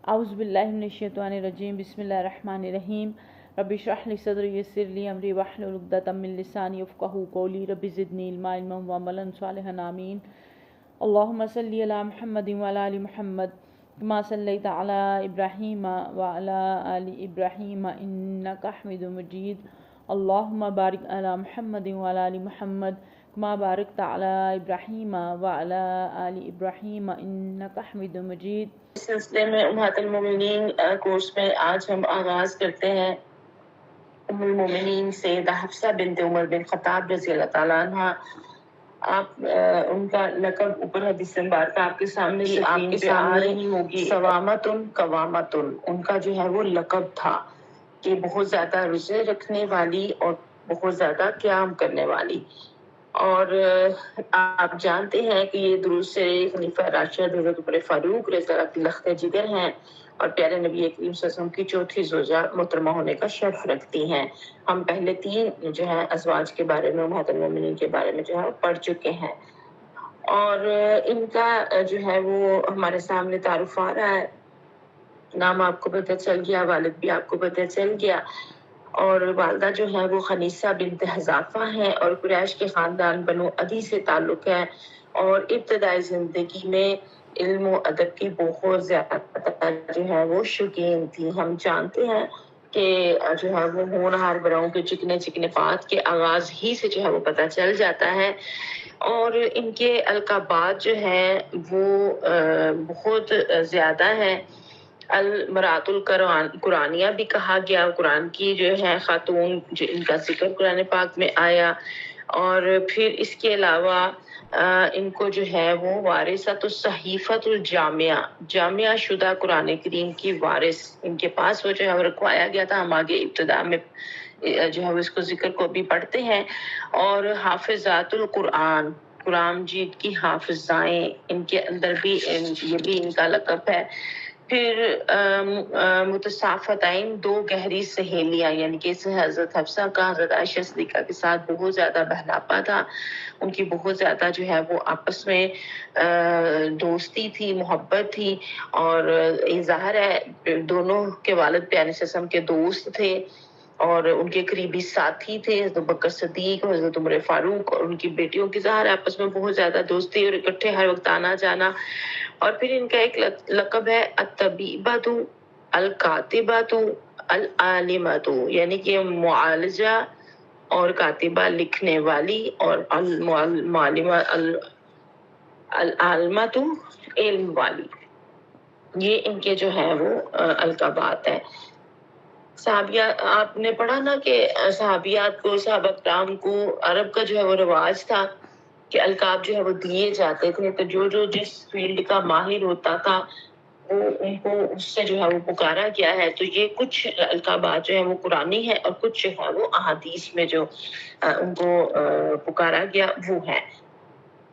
اعوذ باللہ من الشیطان الرجیم بسم اللہ الرحمن الرحیم رب اشرح لی صدری یسر لی امری واحلل عقدۃ من لسانی یفقہوا قولی رب زدنی علما وعملا صالحا آمین۔ اللہم صلی علی محمد وعلی آل محمد کما صلیت علی ابراہیم وعلی آل ابراہیم انک حمید مجید۔ اللہم بارک علی محمد وعلی آل محمد کما بارکت علی ابراہیم وعلی آل ابراہیم انک حمید مجید۔ اس سلسلے میں امہات المومنین کورس میں آج ہم آغاز کرتے ہیں ام المومنین سیدہ حفصہ بنت عمر بن خطاب رضی اللہ تعالیٰ عنہ۔ آپ ان کا لقب اوپر حدیث مبارکہ آپ کے سامنے آ رہی ہوگی، سوامتن قوامتن، ان کا جو ہے وہ لقب تھا کہ بہت زیادہ روزے رکھنے والی اور بہت زیادہ قیام کرنے والی۔ اور آپ جانتے ہیں کہ یہ درود سے خلیفہ راشد حضرت عمر فاروق رضی اللہ عنہ لخت جگر ہیں اور پیارے نبی کریم صلی اللہ علیہ وسلم کی چوتھی زوجہ محترمہ ہونے کا شرف رکھتی ہیں۔ ہم پہلے 3 جو ہے ازواج کے بارے میں، امہات المومنین کے بارے میں جو ہے پڑھ چکے ہیں، اور ان کا جو ہے وہ ہمارے سامنے تعارف آ رہا ہے۔ نام آپ کو پتہ چل گیا، والد بھی آپ کو پتہ چل گیا، اور والدہ جو ہے وہ خنیسہ بنت حذافہ ہیں اور قریش کے خاندان بنو عدی سے تعلق ہے، اور ابتدائی زندگی میں علم و ادب کی بہت زیادہ جو ہے وہ شوقین تھی۔ ہم جانتے ہیں کہ جو ہے وہ ہونہار براؤں کے چکنے چکنے بات کے آغاز ہی سے جو ہے وہ پتہ چل جاتا ہے، اور ان کے القابات جو ہیں وہ بہت زیادہ ہیں۔ المرات القرآنیہ بھی کہا گیا، قرآن کی جو ہے خاتون، جو ان کا ذکر قرآن پاک میں آیا، اور پھر اس کے علاوہ ان کو جو ہے وہ وارثۃ الصحیفۃ الجامعہ، جامعہ شدہ قرآن کریم کی وارث ان کے پاس وہ جو ہے رکھوایا گیا تھا۔ ہم آگے ابتدا میں جو ہے اس کو ذکر کو بھی پڑھتے ہیں۔ اور حافظات القرآن، قرآن مجید کی حافظائیں، ان کے اندر بھی یہ بھی ان کا لقب ہے۔ پھر متصافتین، 2 گہری سہیلیاں، یعنی کہ حضرت حفصہ کا حضرت عائشہ صدیقہ کے ساتھ بہت زیادہ بہلاپا تھا، ان کی بہت زیادہ جو ہے وہ آپس میں دوستی تھی، محبت تھی، اور ظاہر ہے دونوں کے والد پیارے وسلم کے دوست تھے اور ان کے قریبی ساتھی تھے، حضرت بکر صدیق اور حضرت عمر فاروق، اور ان کی بیٹیوں کی ظاہر آپس میں بہت زیادہ دوستی اور اکٹھے ہر وقت آنا جانا۔ اور پھر ان کا ایک لقب ہے الطبیبۃ الکاتبۃ العالمۃ، یعنی کہ معالجہ اور کاتبہ لکھنے والی، اور معلمہ العالمۃ علم والی، یہ ان کے جو ہے وہ القابات ہیں۔ صحابیات، آپ نے پڑھا نا کہ صحابیات کو، صحابہ کرام کو عرب کا جو ہے وہ رواج تھا کہ القاب جو ہے وہ دیے جاتے تھے، تو جو جس فیلڈ کا ماہر ہوتا تھا وہ ان کو اس سے جو ہے وہ پکارا گیا ہے۔ تو یہ کچھ القابات جو ہے وہ قرآنی ہے، اور کچھ جو ہے وہ احادیث میں جو ان کو پکارا گیا وہ ہے۔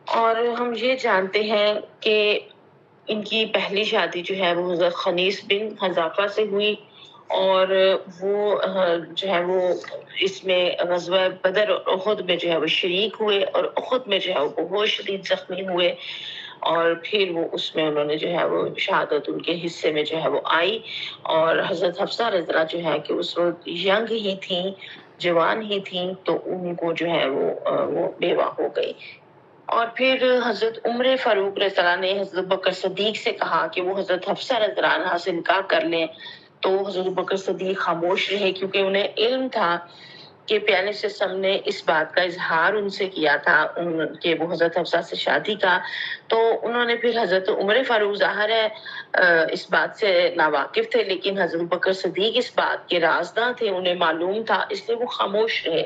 اور ہم یہ جانتے ہیں کہ ان کی پہلی شادی جو ہے وہ حضرت خنیس بن حذافہ سے ہوئی، اور وہ جو ہے وہ اس میں غزوہ بدر اور احد میں جو ہے وہ شریک ہوئے، اور احد میں جو ہے وہ بہت شدید زخمی ہوئے، اور پھر وہ اس میں انہوں نے جو ہے وہ شہادت ان کے حصے میں جو ہے وہ آئی۔ اور حضرت حفصہ رضی اللہ جو ہے کہ اس وقت ینگ ہی تھیں، جوان ہی تھیں، تو ان کو جو ہے وہ بیوہ ہو گئی۔ اور پھر حضرت عمر فاروق رضی اللہ نے حضرت بکر صدیق سے کہا کہ وہ حضرت حفصہ رضی اللہ عنہا سے نکاح کر لیں، تو حضرت بکر صدیق خاموش رہے، کیونکہ انہیں علم تھا کہ پیارے وسلم نے اس بات کا اظہار ان سے کیا تھا کہ وہ حضرت حفصہ سے شادی کا۔ تو انہوں نے پھر حضرت عمر فاروق ظاہر ہے اس بات سے ناواقف تھے، لیکن حضرت بکر صدیق اس بات کے رازداں تھے، انہیں معلوم تھا، اس لیے وہ خاموش رہے۔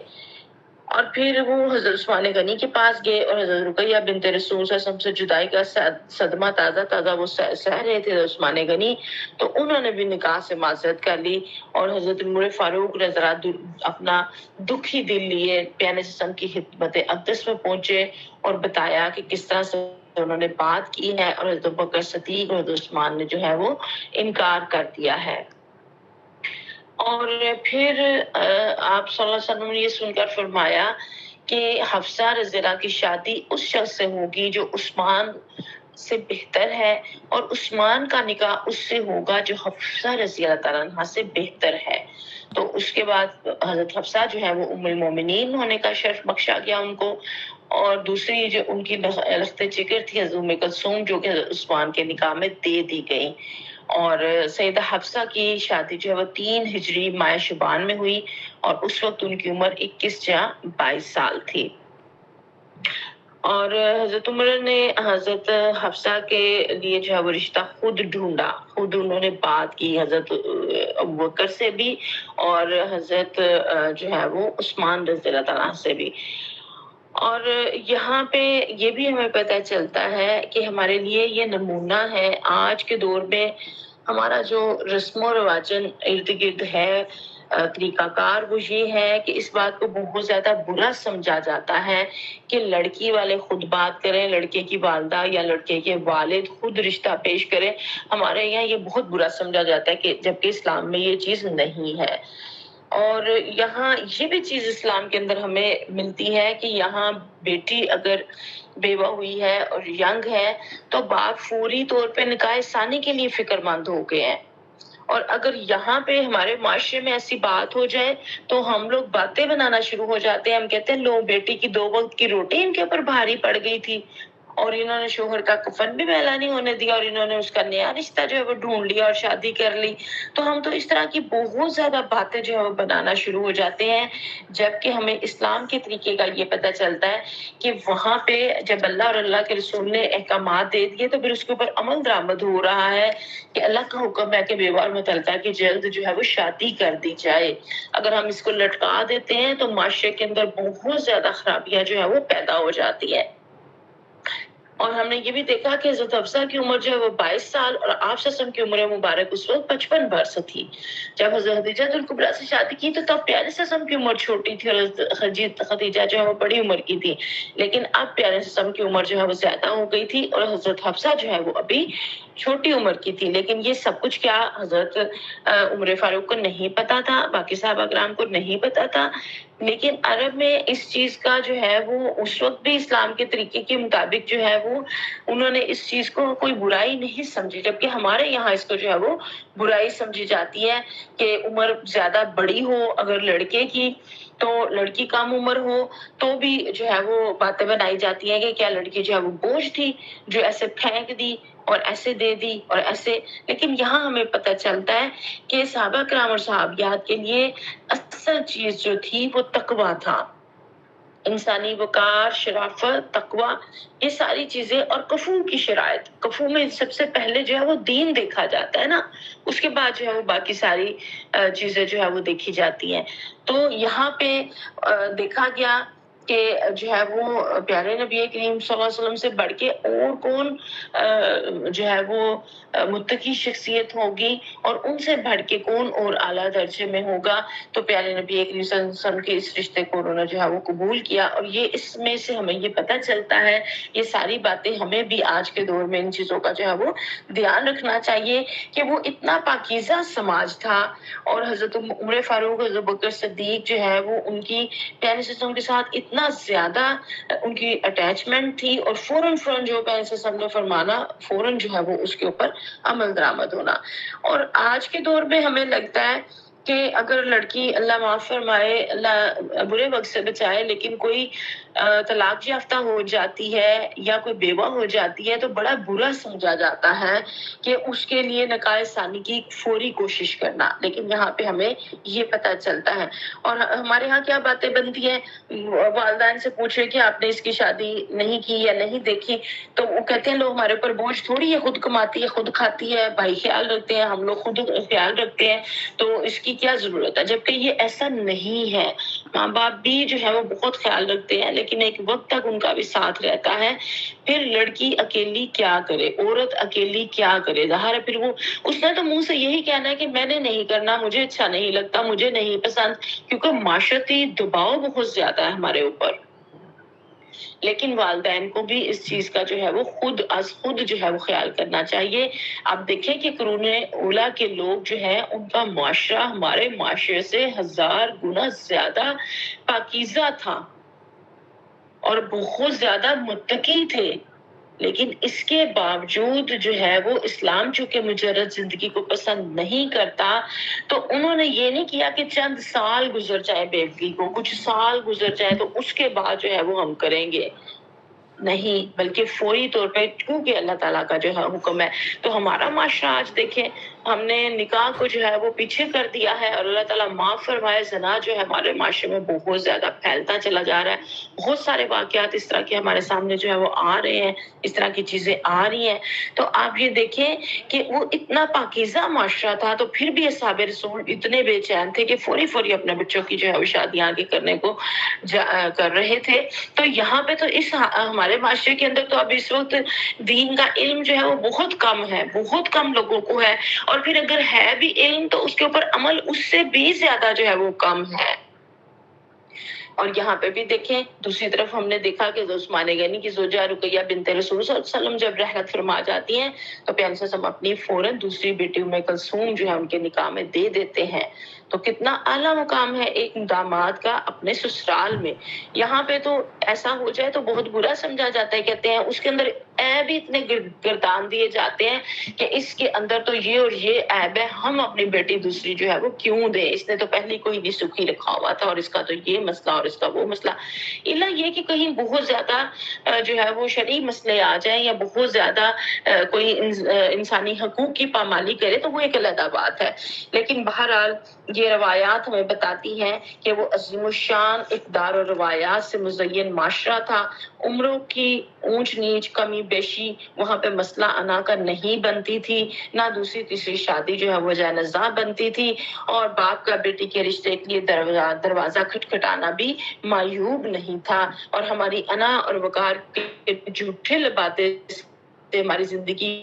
اور پھر وہ حضرت عثمان غنی کے پاس گئے، اور حضرت رقیہ بنت رسول صلی اللہ علیہ وسلم سے جدائی کا صدمہ تازہ وہ سہ رہے تھے عثمان غنی، تو انہوں نے بھی نکاح سے معذرت کر لی، اور حضرت عمر فاروق رضی اللہ اپنا دکھی دل لیے پیارے وسلم کی خدمت اقدس میں پہنچے اور بتایا کہ کس طرح سے انہوں نے بات کی ہے، اور حضرت بکر صدیق اور حضرت عثمان نے جو ہے وہ انکار کر دیا ہے۔ اور پھر آپ صلی اللہ علیہ وسلم نے یہ سن کر فرمایا کہ حفصہ رضی اللہ کی شادی اس شخص سے ہوگی جو عثمان سے بہتر ہے اور عثمان کا نکاح اس سے ہوگا جو حفصہ رضی اللہ تعالیٰ عنہ سے بہتر ہے. تو اس کے بعد حضرت حفصہ جو ہے وہ ام المومنین ہونے کا شرف بخشا گیا ان کو، اور دوسری جو ان کی لخت جگر تھی حضرت ام کلثوم جو کہ حضرت عثمان کے نکاح میں دے دی گئی. اور سیدہ حفصہ کی شادی جو ہے وہ 3 ہجری ماہ شعبان میں ہوئی اور اس وقت ان کی عمر 21 یا 22 سال تھی. اور حضرت عمر نے حضرت حفصہ کے لیے جو ہے وہ رشتہ خود ڈھونڈا، خود انہوں نے بات کی حضرت ابوبکر سے بھی اور حضرت جو ہے وہ عثمان رضی اللہ تعالیٰ سے بھی. اور یہاں پہ یہ بھی ہمیں پتہ چلتا ہے کہ ہمارے لیے یہ نمونہ ہے آج کے دور میں ہمارا جو رسم و رواجن ارد گرد ہے طریقہ کار، وہ یہ ہے کہ اس بات کو بہت زیادہ برا سمجھا جاتا ہے کہ لڑکی والے خود بات کریں، لڑکے کی والدہ یا لڑکے کے والد خود رشتہ پیش کریں. ہمارے یہاں یہ بہت برا سمجھا جاتا ہے کہ جبکہ اسلام میں یہ چیز نہیں ہے. اور یہاں یہ بھی چیز اسلام کے اندر ہمیں ملتی ہے کہ یہاں بیٹی اگر بیوہ ہوئی ہے اور ینگ ہے تو باپ فوری طور پہ نکاح ثانی کے لیے فکر مند ہو گئے ہیں. اور اگر یہاں پہ ہمارے معاشرے میں ایسی بات ہو جائے تو ہم لوگ باتیں بنانا شروع ہو جاتے ہیں. ہم کہتے ہیں لو بیٹی کی 2 وقت کی روٹی ان کے اوپر بھاری پڑ گئی تھی اور انہوں نے شوہر کا کفن بھی میلا نہیں ہونے دیا اور انہوں نے اس کا نیا رشتہ جو ہے وہ ڈھونڈ لیا اور شادی کر لی. تو ہم تو اس طرح کی بہت زیادہ باتیں جو ہے وہ بنانا شروع ہو جاتے ہیں، جبکہ ہمیں اسلام کے طریقے کا یہ پتہ چلتا ہے کہ وہاں پہ جب اللہ اور اللہ کے رسول نے احکامات دے دیے تو پھر اس کے اوپر عمل درآمد ہو رہا ہے کہ اللہ کا حکم ہے کہ بیوہ اور مطلقہ کی جلد جو ہے وہ شادی کر دی جائے. اگر ہم اس کو لٹکا دیتے ہیں تو معاشرے کے اندر بہت زیادہ خرابیاں جو ہے وہ پیدا ہو جاتی ہیں. اور ہم نے یہ بھی دیکھا کہ حضرت حفصہ کی عمر جو ہے وہ 22 سال اور آپ صلی اللہ علیہ وسلم کی عمر مبارک اس وقت 55 برس تھی. جب حضرت خدیجہ الکبریٰ سے شادی کی تو تب پیارے صلی اللہ علیہ وسلم کی عمر چھوٹی تھی اور حضرت خدیجہ جو ہے وہ بڑی عمر کی تھی. لیکن اب پیارے صلی اللہ علیہ وسلم کی عمر جو ہے وہ زیادہ ہو گئی تھی اور حضرت حفصہ جو ہے وہ ابھی چھوٹی عمر کی تھی. لیکن یہ سب کچھ کیا حضرت عمر فاروق کو نہیں پتا تھا، باقی صحابہ کرام کو نہیں پتا تھا. لیکن عرب میں اس چیز کا جو ہے وہ اس وقت بھی اسلام کے طریقے کے مطابق جو ہے وہ انہوں نے اس چیز کو کوئی برائی نہیں سمجھی، جبکہ ہمارے یہاں اس کو جو ہے وہ برائی سمجھی جاتی ہے کہ عمر زیادہ بڑی ہو اگر لڑکے کی تو لڑکی کم عمر ہو تو بھی جو ہے وہ باتیں بنائی جاتی ہیں کہ کیا لڑکی جو ہے وہ بوجھ تھی جو ایسے پھینک دی اور ایسے دے دی اور ایسے. لیکن یہاں ہمیں پتہ چلتا ہے کہ صحابہ کرام اور صحابیات کے لیے اصل چیز جو تھی وہ تقویٰ تھا، انسانی وقار، شرافت، تقویٰ، یہ ساری چیزیں. اور کفو کی شرائط، کفو میں سب سے پہلے جو ہے وہ دین دیکھا جاتا ہے نا، اس کے بعد جو ہے وہ باقی ساری چیزیں جو ہے وہ دیکھی جاتی ہیں. تو یہاں پہ دیکھا گیا کہ جو ہے وہ پیارے نبی کریم صلی اللہ علیہ وسلم سے بڑھ کے اور کون جو ہے وہ متقی شخصیت ہوگی اور ان سے بڑھ کے کون اور اعلیٰ درجے میں ہوگا. تو پیارے نبی کریم صلی اللہ علیہ وسلم کے اس رشتے کو انہوں نے جو ہے وہ قبول کیا. اور یہ اس میں سے ہمیں یہ پتہ چلتا ہے، یہ ساری باتیں ہمیں بھی آج کے دور میں ان چیزوں کا جو ہے وہ دھیان رکھنا چاہیے کہ وہ اتنا پاکیزہ سماج تھا اور حضرت عمر فاروق، حضرت بکر صدیق جو ہے وہ ان کی پیارے وسلم کے ساتھ اتنا زیادہ ان کی اٹیچمنٹ تھی اور فوراً جو پیارے وسلم نے فرمانا فوراً جو ہے وہ اس کے اوپر عمل درآمد ہونا. اور آج کے دور میں ہمیں لگتا ہے کہ اگر لڑکی اللہ معاف فرمائے، اللہ برے وقت سے بچائے، لیکن کوئی طلاق یافتہ ہو جاتی ہے یا کوئی بیوہ ہو جاتی ہے تو بڑا برا سمجھا جاتا ہے کہ اس کے لیے نکاح ثانی کی فوری کوشش کرنا. لیکن یہاں پہ ہمیں یہ پتہ چلتا ہے. اور ہمارے ہاں کیا باتیں بنتی ہیں، والدین سے پوچھے کہ آپ نے اس کی شادی نہیں کی یا نہیں دیکھی تو وہ کہتے ہیں لوگ ہمارے اوپر بوجھ تھوڑی ہے، خود کماتی ہے، خود کھاتی ہے، بھائی خیال رکھتے ہیں، ہم لوگ خود خیال رکھتے ہیں تو اس کی کیا ضرورت ہے. جبکہ یہ ایسا نہیں ہے، ماں باپ بھی جو ہے وہ بہت خیال رکھتے ہیں لیکن ایک وقت تک ان کا بھی ساتھ رہتا ہے. پھر لڑکی اکیلی کیا کرے، عورت اکیلی کیا کرے، ظاہر ہے پھر وہ اس نے تو منہ سے یہی کہنا ہے کہ میں نے نہیں کرنا، مجھے اچھا نہیں لگتا، مجھے نہیں پسند، کیونکہ معاشرتی دباؤ بہت زیادہ ہے ہمارے اوپر. لیکن والدین کو بھی اس چیز کا جو ہے وہ خود جو ہے وہ خیال کرنا چاہیے. آپ دیکھیں کہ قرون اولیٰ کے لوگ جو ہیں ان کا معاشرہ ہمارے معاشرے سے 1000 گنا زیادہ پاکیزہ تھا اور بہت زیادہ متقی تھے. لیکن اس کے باوجود جو ہے وہ اسلام چونکہ مجرد زندگی کو پسند نہیں کرتا، تو انہوں نے یہ نہیں کیا کہ چند سال گزر جائے بیوگی کو، کچھ سال گزر جائے تو اس کے بعد جو ہے وہ ہم کریں گے، نہیں، بلکہ فوری طور پہ، کیونکہ اللہ تعالیٰ کا جو ہے حکم ہے۔ تو ہمارا معاشرہ آج دیکھیں، ہم نے نکاح کو جو ہے وہ پیچھے کر دیا ہے، اور اللہ تعالیٰ معاف فرمائے، زنا جو ہے ہمارے معاشرے میں بہت زیادہ پھیلتا چلا جا رہا ہے۔ بہت سارے واقعات اس طرح کے ہمارے سامنے جو ہے وہ آ رہے ہیں، اس طرح کی چیزیں آ رہی ہیں۔ تو آپ یہ دیکھیں کہ وہ اتنا پاکیزہ معاشرہ تھا، تو پھر بھی اصحاب رسول اتنے بے چین تھے کہ فوری فوری اپنے بچوں کی جو ہے وہ شادیاں آگے کرنے کو کر رہے تھے۔ تو یہاں پہ تو اس ہمارے معاشرے کے اندر تو اب اس وقت دین کا علم جو ہے وہ بہت کم ہے، بہت کم لوگوں کو ہے، اور پھر اگر ہے بھی علم تو اس کے اوپر عمل اس سے بھی زیادہ جو ہے وہ کم ہے۔ اور یہاں پہ بھی دیکھیں، دوسری طرف ہم نے دیکھا کہ عثمان غنی کی زوجہ رقیہ بنت رسول صلی اللہ علیہ وسلم جب رحلت فرما جاتی ہیں تو پیارے صلی اللہ علیہ وسلم اپنی فوراً دوسری بیٹی ام کلثوم جو ہے ان کے نکاح میں دے دیتے ہیں۔ تو کتنا اعلیٰ مقام ہے ایک داماد کا اپنے سسرال میں۔ یہاں پہ تو ایسا ہو جائے تو بہت برا سمجھا جاتا ہے، کہتے ہیں اس کے اندر عیب اتنے گردان دیے جاتے ہیں کہ اس کے اندر تو یہ اور یہ عیب ہے، ہم اپنی بیٹی دوسری جو ہے وہ کیوں دیں، اس نے تو پہلی کوئی نہیں سکھی رکھا ہوا تھا، اور اس کا تو یہ مسئلہ اور اس کا وہ مسئلہ۔ الا یہ کہ کہیں بہت زیادہ جو ہے وہ شرعی مسئلے آ جائیں یا بہت زیادہ کوئی انسانی حقوق کی پامالی کرے تو وہ ایک علیحدہ بات ہے۔ لیکن بہرحال یہ روایات ہمیں بتاتی ہیں کہ وہ عظیم الشان اقدار اور روایات سے مزین معاشرہ تھا۔ عمروں کی اونچ نیچ، کمی بیشی وہاں پہ مسئلہ انا کا نہیں بنتی تھی، نہ دوسری تیسری شادی جو ہے وہ جائے نزاع بنتی تھی، اور باپ کا بیٹی کے رشتے کے لیے دروازہ کھٹکھٹانا بھی معیوب نہیں تھا۔ اور ہماری انا اور وقار کے جھوٹے لبادے سے ہماری زندگی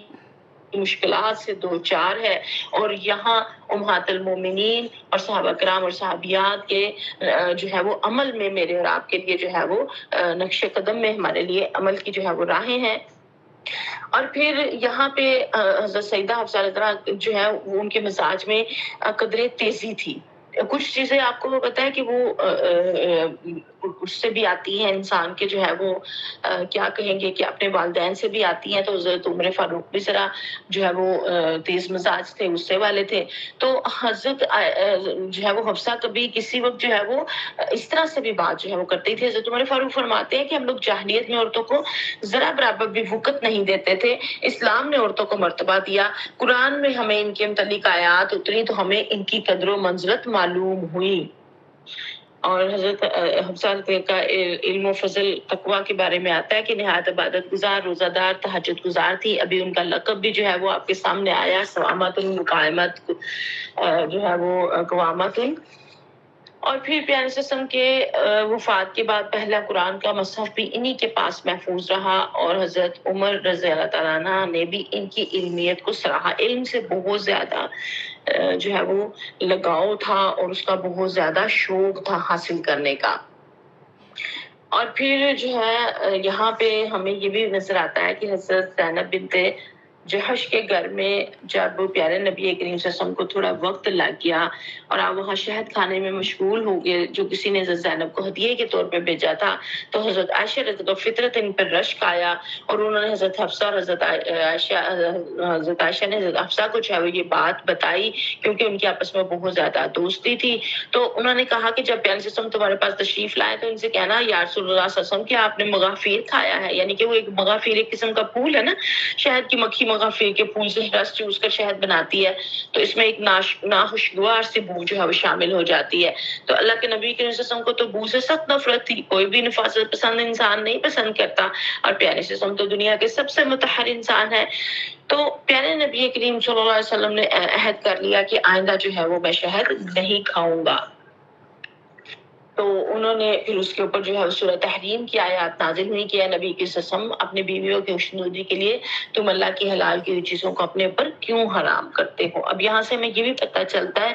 مشکلات سے دو چار ہے، اور یہاں امہات المومنین اور صحابہ کرام اور صحابیات کے جو ہے وہ عمل میں میرے اور آپ کے لیے جو ہے وہ نقش قدم میں ہمارے لیے عمل کی جو ہے وہ راہیں ہیں۔ اور پھر یہاں پہ حضرت سیدہ حفصہ رضی اللہ عنہا جو ہے وہ ان کے مزاج میں قدرے تیزی تھی۔ کچھ چیزیں آپ کو پتا ہے کہ وہ اس سے بھی آتی ہیں، انسان کے جو ہے وہ کیا کہیں گے کہ اپنے والدین سے بھی آتی ہیں۔ تو حضرت عمر فاروق بھی ذرا جو ہے وہ تیز مزاج تھے، غصے والے تھے۔ تو حضرت جو ہے وہ حفصہ کبھی کسی وقت جو ہے وہ اس طرح سے بھی بات جو ہے وہ کرتی تھی۔ حضرت عمر فاروق فرماتے ہیں کہ ہم لوگ جاہلیت میں عورتوں کو ذرا برابر بھی وقت نہیں دیتے تھے، اسلام نے عورتوں کو مرتبہ دیا، قرآن میں ہمیں ان کے متعلق آیات اتری تو ہمیں ان کی قدر و منزلت معلوم ہوئی۔ اور حضرت حفصہ کا علم و فضل تقویٰ کے بارے میں آتا ہے کہ نہایت عبادت گزار، روزہ دار، تہجد گزار تھی۔ ابھی ان کا لقب بھی جو ہے وہ آپ کے سامنے آیا، سوامت المقائمت جو ہے وہ قوامت۔ اور پھر پیارے وسلم کے وفات کے بعد پہلا قرآن کا مصحف بھی انہی کے پاس محفوظ رہا، اور حضرت عمر رضی اللہ تعالیٰ عنہ نے بھی ان کی علمیت کو سراہا۔ علم سے بہت زیادہ جو ہے وہ لگاؤ تھا، اور اس کا بہت زیادہ شوق تھا حاصل کرنے کا۔ اور پھر جو ہے یہاں پہ ہمیں یہ بھی نظر آتا ہے کہ حضرت زینب بنت جہش کے گھر میں جب پیارے نبی کریم صلی اللہ علیہ وسلم کو تھوڑا وقت لگ گیا اور آپ وہاں شہد کھانے میں مشغول ہو گئے، جو کسی نے حضرت زینب کو ہدیے کے طور پہ بھیجا تھا، تو حضرت عائشہ رضی اللہ فطرت ان پر رشک آیا، اور انہوں نے حضرت حفصہ اور حضرت عائشہ نے حضرت حفصہ کو جو ہے وہ یہ بات بتائی، کیونکہ ان کی آپس میں بہت زیادہ دوستی تھی۔ تو انہوں نے کہا کہ جب پیارے وسلم تمہارے پاس تشریف لائے تو ان سے کہنا یا رسول اللہ صلی اللہ علیہ وسلم کہ آپ نے مغافیر کھایا ہے، یعنی کہ وہ ایک مغافیر ایک قسم کا پھول ہے نا، شہد کی مکھی مغافیر کے پھول سے رس چوس کر شہد بناتی ہے، تو اس میں ایک ناخوشگوار سی بو جو ہے وہ شامل ہو جاتی ہے۔ تو اللہ کے نبی کے وسلم کو تو بو سے سخت نفرت تھی، کوئی بھی نفاست پسند انسان نہیں پسند کرتا، اور پیارے وسلم تو دنیا کے سب سے مطہر انسان ہے۔ تو پیارے نبی کریم صلی اللہ علیہ وسلم نے عہد کر لیا کہ آئندہ جو ہے وہ میں شہد نہیں کھاؤں گا۔ تو انہوں نے پھر اس کے اوپر جو ہے سورہ تحریم کی آیات نازل ہوئی کہ اے نبی کی قسم اپنی بیویوں کی خوشنودی کے لیے تم اللہ کی حلال کی چیزوں کو اپنے اوپر کیوں حرام کرتے ہو۔ اب یہاں سے ہمیں یہ بھی پتہ چلتا ہے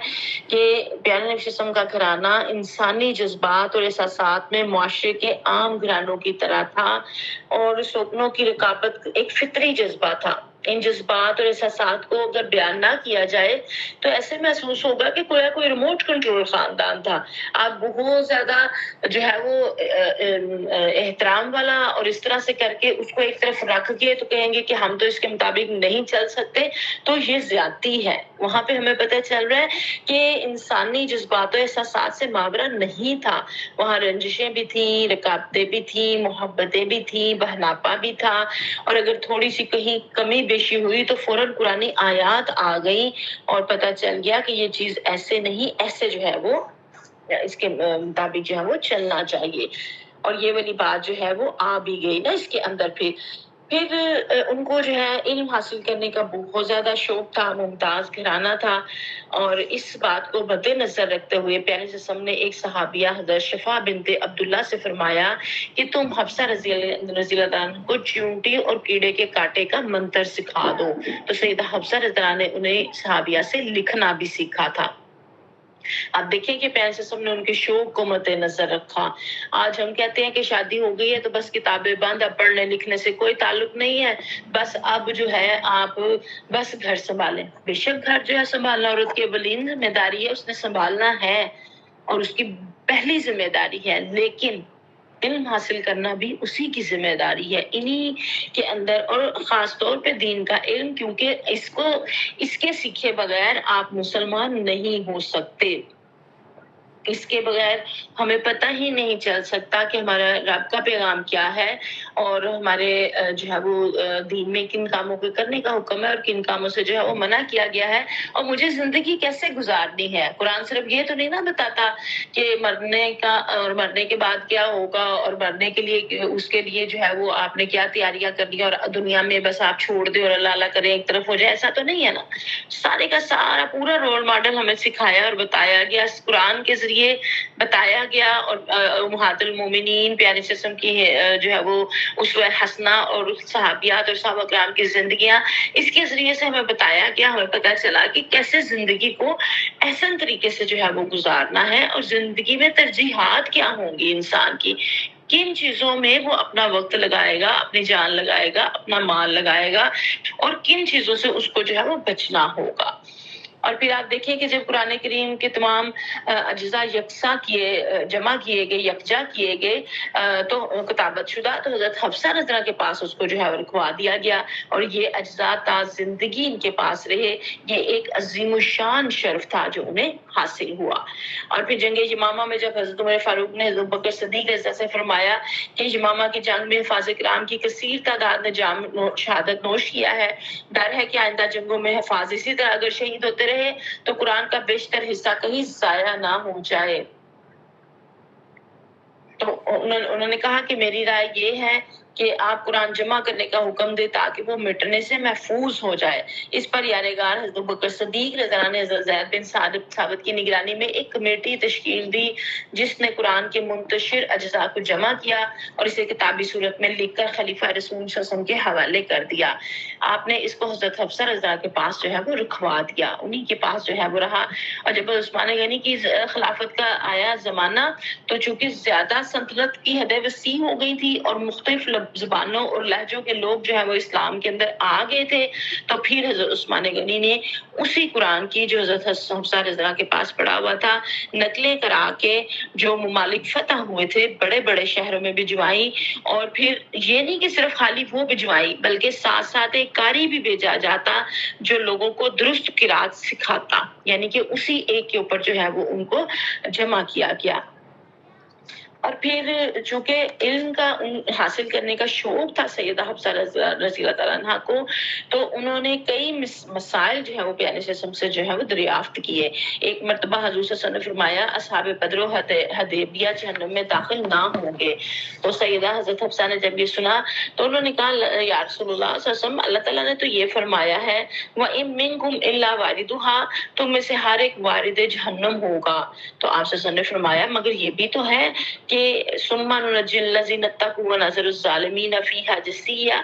کہ پیارے نبی قسم کا گھرانہ انسانی جذبات اور احساسات میں معاشرے کے عام گھرانوں کی طرح تھا، اور شوقوں کی رقابت ایک فطری جذبہ تھا۔ ان جذبات اور احساسات کو اگر بیان نہ کیا جائے تو ایسے محسوس ہوگا کہ کوئی ریموٹ کنٹرول خاندان تھا. آپ بہت زیادہ جو ہے وہ احترام والا اور اس طرح سے کر کے اس کو ایک طرف رکھ کے تو کہیں گے کہ ہم تو اس کے مطابق نہیں چل سکتے, تو یہ زیادتی ہے. وہاں پہ ہمیں پتہ چل رہا ہے کہ انسانی جذبات و احساسات سے ماورا نہیں تھا. وہاں رنجشیں بھی تھیں, رکاوٹیں بھی تھیں, محبتیں بھی تھیں, بہناپا بھی تھا, اور اگر تھوڑی سی کہیں کمی بیشی ہوئی تو فوراً قرآنی آیات آ گئی اور پتہ چل گیا کہ یہ چیز ایسے نہیں, ایسے جو ہے وہ اس کے مطابق جو ہے وہ چلنا چاہیے. اور یہ والی بات جو ہے وہ آ بھی گئی نا اس کے اندر. پھر ان کو جو ہے علم حاصل کرنے کا بہت زیادہ شوق تھا, ممتاز گھرانہ تھا, اور اس بات کو مد نظر رکھتے ہوئے پیارے اعظم نے ایک صحابیہ حضرت شفا بنت عبداللہ سے فرمایا کہ تم حفصہ رضی اللہ عنہ کو چیونٹی اور کیڑے کے کاٹے کا منتر سکھا دو. تو سیدہ حفصہ رضی اللہ عنہ نے انہیں صحابیہ سے لکھنا بھی سیکھا تھا. آپ دیکھیں کہ پیارے اعظم نے ان کے شوق کو مد نظر رکھا. آج ہم کہتے ہیں کہ شادی ہو گئی ہے تو بس کتابیں بند, اب پڑھنے لکھنے سے کوئی تعلق نہیں ہے, بس اب جو ہے آپ بس گھر سنبھالیں. بے شک گھر جو ہے سنبھالنا عورت کی اولین ذمہ داری ہے, اس نے سنبھالنا ہے اور اس کی پہلی ذمہ داری ہے, لیکن علم حاصل کرنا بھی اسی کی ذمہ داری ہے. انہی کے اندر, اور خاص طور پہ دین کا علم, کیونکہ اس کے سیکھے بغیر آپ مسلمان نہیں ہو سکتے. اس کے بغیر ہمیں پتہ ہی نہیں چل سکتا کہ ہمارا رب کا پیغام کیا ہے اور ہمارے جو ہے وہ دین میں کن کاموں کو کرنے کا حکم ہے اور کن کاموں سے جو ہے وہ منع کیا گیا ہے, اور مجھے زندگی کیسے گزارنی ہے. قرآن صرف یہ تو نہیں نا بتاتا کہ مرنے کا اور مرنے کے بعد کیا ہوگا, اور مرنے کے لیے اس کے لیے جو ہے وہ آپ نے کیا تیاریاں کرنی اور دنیا میں بس آپ چھوڑ دیں اور اللہ اللہ کریں ایک طرف ہو جائے, ایسا تو نہیں ہے نا. سارے کا سارا پورا رول ماڈل ہمیں سکھایا اور بتایا گیا, قرآن کے ذریعے بتایا گیا. اور امہات المومنین پیارے قسم کی جو ہے وہ اسوہ حسنہ اور صحابیات اور صحابہ کرام کی زندگیاں, اس کے ذریعے سے ہمیں بتایا گیا, ہمیں پتہ چلا کہ کیسے زندگی کو احسن طریقے سے جو ہے وہ گزارنا ہے, اور زندگی میں ترجیحات کیا ہوں گی انسان کی, کن چیزوں میں وہ اپنا وقت لگائے گا, اپنی جان لگائے گا, اپنا مال لگائے گا, اور کن چیزوں سے اس کو جو ہے وہ بچنا ہوگا. اور پھر آپ دیکھیں کہ جب قرآن کریم کے تمام اجزاء جمع کیے گئے, یکجا کیے گئے, تو کتابت شدہ, تو حضرت حفصہ رضی اللہ کے پاس اس کو جو ہے رکھوا دیا گیا, اور یہ اجزاء تا زندگی ان کے پاس رہے. یہ ایک عظیم الشان شرف تھا جو انہیں حاصل ہوا. اور پھر جنگ یمامہ میں جب حضرت عمر فاروق نے حضرت بکر صدیق رضی اللہ سے فرمایا کہ یمامہ کی جنگ میں حفاظ کرام کی کثیر تعداد نے جام شہادت نوش کیا ہے, ڈر ہے کہ آئندہ جنگوں میں حفاظ اسی طرح اگر شہید ہوتے رہے تو قرآن کا بیشتر حصہ کہیں ضائع نہ ہو جائے. تو انہوں نے کہا کہ میری رائے یہ ہے کہ آپ قرآن جمع کرنے کا حکم دے تاکہ وہ مٹنے سے محفوظ ہو جائے. اس پر یارغار حضرت بکر صدیق رضی اللہ عنہ نے زید بن ثابت کی نگرانی میں ایک کمیٹی تشکیل دی جس نے قرآن کے منتشر اجزاء کو جمع کیا اور اسے کتابی صورت میں لکھ کر خلیفہ رسول صلی اللہ علیہ وسلم کے حوالے کر دیا. آپ نے اس کو حضرت حفصہ رضی اللہ کے پاس جو ہے وہ رکھوا دیا, انہی کے پاس جو ہے وہ رہا. اور جب عثمان غنی کی خلافت کا آیا زمانہ تو چونکہ زیادہ سلطنت کی حد وسیع ہو گئی تھی اور مختلف زبانوں اور لہجوں کے لوگ جو ہے وہ اسلام کے اندر آ گئے تھے, تو پھر حضرت عثمان غنی نے اسی قرآن کی جو حضرت حفصہ رضی اللہ کے پاس پڑا ہوا تھا نقلیں کرا کے جو ممالک فتح ہوئے تھے بڑے بڑے شہروں میں بھجوائی, اور پھر یہ نہیں کہ صرف خالی وہ بھجوائی بلکہ ساتھ ساتھ ایک قاری بھی بھیجا جاتا جو لوگوں کو درست قرات سکھاتا, یعنی کہ اسی ایک کے اوپر جو ہے وہ ان کو جمع کیا گیا. اور پھر چونکہ علم کا حاصل کرنے کا شوق تھا سیدہ حفصہ رضی اللہ تعالیٰ عنہا کو, تو انہوں نے کئی مسائل جو ہے وہ پیارے قسم سے جو ہے وہ دریافت کیے. ایک مرتبہ حضور صلی اللہ علیہ وسلم نے فرمایا اصحاب بدر و حدیبیہ جہنم میں داخل نہ ہوں گے. تو سیدہ حضرت حفصہ نے جب یہ سنا تو انہوں نے کہا یا رسول اللہ صلی اللہ علیہ وسلم, اللہ تعالیٰ نے تو یہ فرمایا ہے وَإِن مِّنكُمْ إِلَّا وَارِدُهَا, تم میں سے ہر ایک وارد جہنم ہوگا. تو آپ صلی اللہ علیہ وسلم نے فرمایا مگر یہ بھی تو ہے کہ ثُمَّ نُنَجِّي الَّذِينَ اتَّقَوْا وَنَذَرُ الظَّالِمِينَ فِيهَا جِثِيًّا,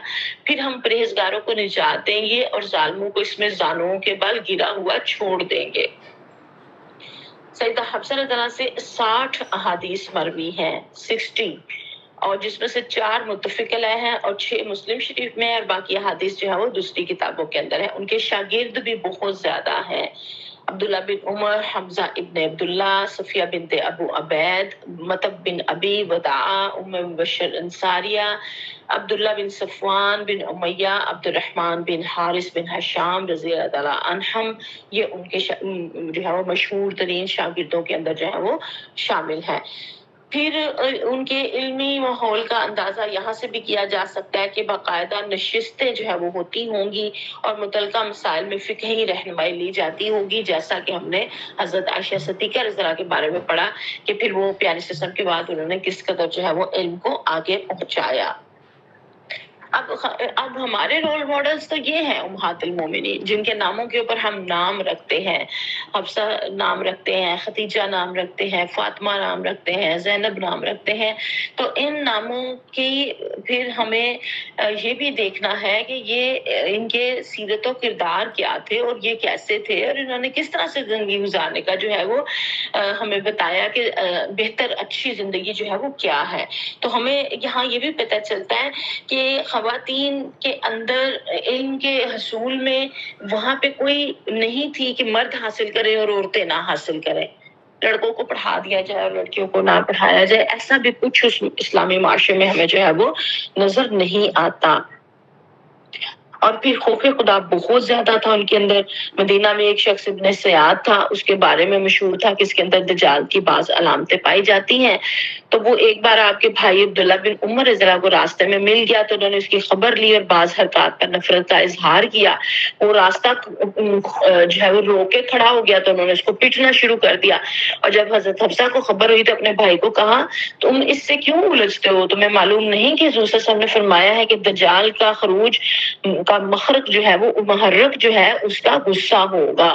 پھر ہم پرہیزگاروں کو نجات دیں گے اور ظالموں کو اس میں ظالموں کے بل گرا ہوا چھوڑ دیں گے. سیدہ حفصہ رضی اللہ سے 60 احادیث مروی ہیں, 60. اور جس میں سے 4 متفق علیہ ہیں اور 6 مسلم شریف میں ہیں، اور باقی حدیث جو ہے وہ دوسری کتابوں کے اندر ہے۔ ان کے شاگرد بھی بہت زیادہ ہیں، عبداللہ بن عمر، حمزہ ابن عبداللہ، صفیہ بنت ابو عبید، مطب بن ابی وداع، ام مبشر انصاریہ، عبداللہ بن صفوان بن امیہ، عبد الرحمن بن حارث بن حشام رضی اللہ تعالیٰ عنہم، یہ ان کے جو ہے وہ مشہور ترین شاگردوں کے اندر جو ہے وہ شامل ہے۔ پھر ان کے علمی ماحول کا اندازہ یہاں سے بھی کیا جا سکتا ہے کہ باقاعدہ نشستیں جو ہے وہ ہوتی ہوں گی اور متعلقہ مسائل میں فقہی رہنمائی لی جاتی ہوگی، جیسا کہ ہم نے حضرت عائشہ صدیقہ رضی اللہ عنہا کے بارے میں پڑھا کہ پھر وہ پیارے سسم کے بعد انہوں نے کس قدر جو ہے وہ علم کو آگے پہنچایا۔ اب ہمارے رول ماڈلز تو یہ ہیں امہات المومنین، جن کے ناموں کے اوپر ہم نام رکھتے ہیں، حفصہ نام رکھتے ہیں، خدیجہ نام رکھتے ہیں، فاطمہ نام رکھتے ہیں، زینب نام رکھتے ہیں۔ تو ان ناموں کی پھر ہمیں یہ بھی دیکھنا ہے کہ یہ ان کے سیرت و کردار کیا تھے اور یہ کیسے تھے اور انہوں نے کس طرح سے زندگی گزارنے کا جو ہے وہ ہمیں بتایا کہ بہتر اچھی زندگی جو ہے وہ کیا ہے۔ تو ہمیں یہاں یہ بھی پتہ چلتا ہے کہ خواتین کے اندر علم کے حصول میں وہاں پہ کوئی نہیں تھی کہ مرد حاصل کرے اور عورتیں نہ حاصل کریں، لڑکوں کو پڑھا دیا جائے اور لڑکیوں کو نہ پڑھایا جائے، ایسا بھی کچھ اس اسلامی معاشرے میں ہمیں جو ہے وہ نظر نہیں آتا۔ اور پھر خوف خدا بہت زیادہ تھا ان کے اندر۔ مدینہ میں ایک شخص ابن سیاد تھا، اس کے بارے میں مشہور تھا کہ اس کے اندر دجال کی بعض علامتیں پائی جاتی ہیں۔ تو وہ ایک بار آپ کے بھائی عبداللہ بن عمر رضی اللہ عنہ کو راستے میں مل گیا تو انہوں نے اس کی خبر لی اور بعض حرکات پر نفرت کا اظہار کیا۔ وہ راستہ جو ہے وہ رو کے کھڑا ہو گیا تو انہوں نے اس کو پیٹنا شروع کر دیا، اور جب حضرت حفصہ کو خبر ہوئی تو اپنے بھائی کو کہا تم اس سے کیوں الجھتے ہو؟ تمہیں معلوم نہیں کہ حضور صلی اللہ علیہ وسلم نے فرمایا ہے کہ دجال کا خروج کا مخرج جو ہے وہ محرک جو ہے اس کا غصہ ہوگا۔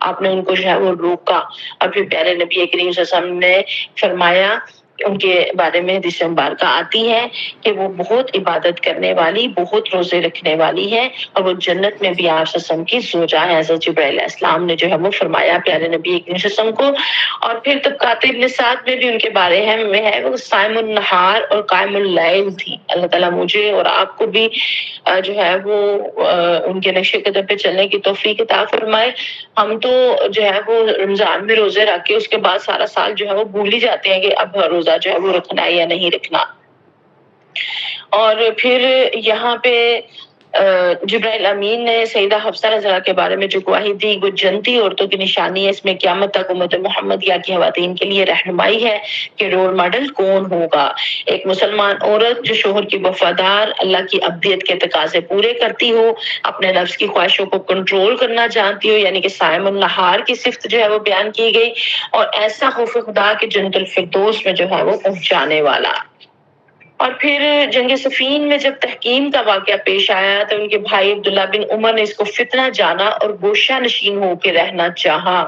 آپ نے ان کو جو ہے وہ روکا، اور پھر پیارے نبی کریم صلی اللہ علیہ وسلم نے فرمایا ان کے بارے میں حدیث مبارکہ آتی ہے کہ وہ بہت عبادت کرنے والی، بہت روزے رکھنے والی ہے، اور وہ جنت میں بھی آپ صلی اللہ علیہ وسلم کی زوجہ ہے۔ حضرت جبرائیل علیہ السلام نے جو ہے وہ فرمایا پیارے نبی کریم صلی اللہ علیہ وسلم کو۔ اور پھر طبقات ابن سعد میں بھی ان کے بارے میں ہے وہ صائم النہار اور قائم اللیل تھی۔ اللہ تعالیٰ مجھے اور آپ کو بھی جو ہے وہ ان کے نقش قدم پہ چلنے کی توفیق عطا فرمائے۔ ہم تو جو ہے وہ رمضان میں روزے رکھ کے اس کے بعد سارا سال جو ہے وہ بھول ہی جاتے ہیں کہ اب روزہ جو ہے وہ رکھنا ہے یا نہیں رکھنا۔ اور پھر یہاں پہ جبرائیل امین نے سیدہ حفصہ رضی اللہ کے بارے میں جو گواہی دی وہ جنتی عورتوں کی نشانی ہے، اس میں قیامت تک امت محمدیہ کی خواتین کے لیے رہنمائی ہے کہ رول ماڈل کون ہوگا۔ ایک مسلمان عورت جو شوہر کی وفادار، اللہ کی عبدیت کے تقاضے پورے کرتی ہو، اپنے نفس کی خواہشوں کو کنٹرول کرنا جانتی ہو، یعنی کہ صائم النہار کی صفت جو ہے وہ بیان کی گئی، اور ایسا خوف خدا کہ جنت الفردوس میں جو ہے وہ پہنچانے والا۔ اور پھر جنگ صفین میں جب تحکیم کا واقعہ پیش آیا تو ان کے بھائی عبداللہ بن عمر نے اس کو فتنہ جانا اور گوشہ نشین ہو کے رہنا چاہا،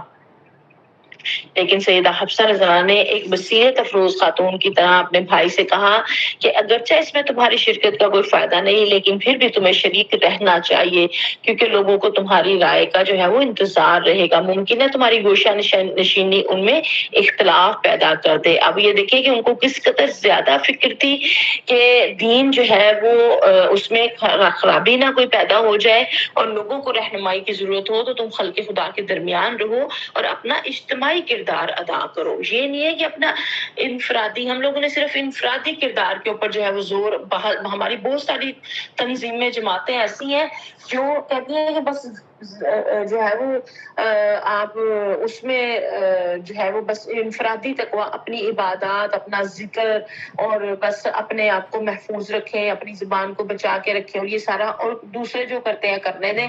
لیکن سیدہ حفصہ رضی اللہ عنہا نے ایک بصیرت افروز خاتون کی طرح اپنے بھائی سے کہا کہ اگرچہ اس میں تمہاری شرکت کا کوئی فائدہ نہیں، لیکن پھر بھی تمہیں شریک رہنا چاہیے، کیونکہ لوگوں کو تمہاری رائے کا جو ہے وہ انتظار رہے گا، ممکن ہے تمہاری گوشہ نشینی ان میں اختلاف پیدا کر دے۔ اب یہ دیکھیں کہ ان کو کس قدر زیادہ فکر تھی کہ دین جو ہے وہ اس میں خرابی نہ کوئی پیدا ہو جائے، اور لوگوں کو رہنمائی کی ضرورت ہو تو تم خلق خدا کے درمیان رہو اور اپنا اجتماعی کردار ادا کرو۔ یہ نہیں ہے کہ اپنا انفرادی، ہم لوگوں نے صرف انفرادی کردار کے اوپر جو ہے وہ زور، ہماری بہت ساری تنظیمیں جماعتیں ایسی ہیں جو کہتی ہیں کہ بس جو ہے وہ آپ اس میں جو ہے وہ بس انفرادی تقوی، اپنی عبادات، اپنا ذکر، اور بس اپنے آپ کو محفوظ رکھیں، اپنی زبان کو بچا کے رکھیں، اور یہ سارا، اور دوسرے جو کرتے ہیں کرنے دیں۔